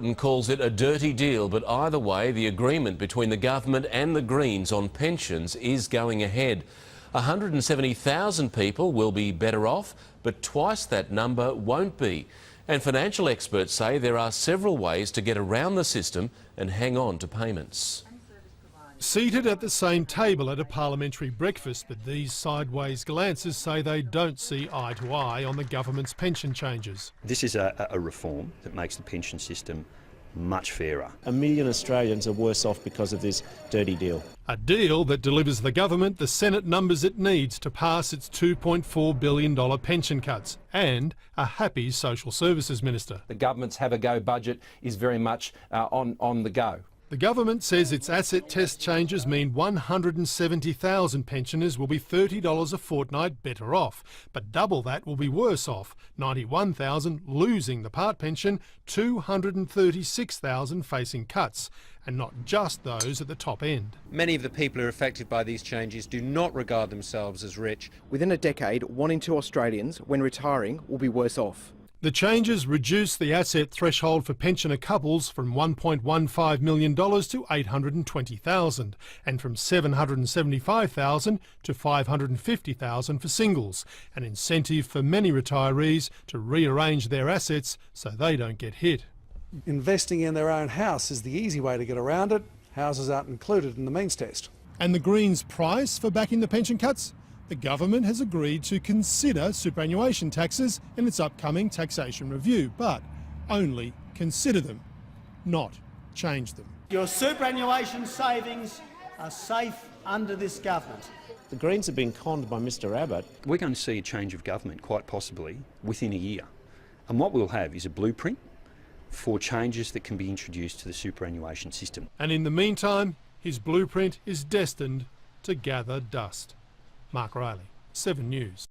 And calls it a dirty deal, but either way, the agreement between the government and the Greens on pensions is going ahead. 170,000 people will be better off, but twice that number won't be. And financial experts say there are several ways to get around the system and hang on to payments. Seated at the same table at a parliamentary breakfast, but these sideways glances say they don't see eye to eye on the government's pension changes. This is a reform that makes the pension system much fairer. 1 million Australians are worse off because of this dirty deal. A deal that delivers the government the Senate numbers it needs to pass its $2.4 billion pension cuts and a happy social services minister. The government's have-a-go budget is very much on the go. The government says its asset test changes mean 170,000 pensioners will be $30 a fortnight better off, but double that will be worse off, 91,000 losing the part pension, 236,000 facing cuts, and not just those at the top end. Many of the people who are affected by these changes do not regard themselves as rich. Within a decade, 1 in 2 Australians, when retiring, will be worse off. The changes reduce the asset threshold for pensioner couples from $1.15 million to $820,000 and from $775,000 to $550,000 for singles, an incentive for many retirees to rearrange their assets so they don't get hit. Investing in their own house is the easy way to get around it. Houses aren't included in the means test. And the Greens' price for backing the pension cuts? The government has agreed to consider superannuation taxes in its upcoming taxation review, but only consider them, not change them. Your superannuation savings are safe under this government. The Greens have been conned by Mr Abbott. We're going to see a change of government, quite possibly, within a year. And what we'll have is a blueprint for changes that can be introduced to the superannuation system. And in the meantime, his blueprint is destined to gather dust. Mark Riley, 7 News.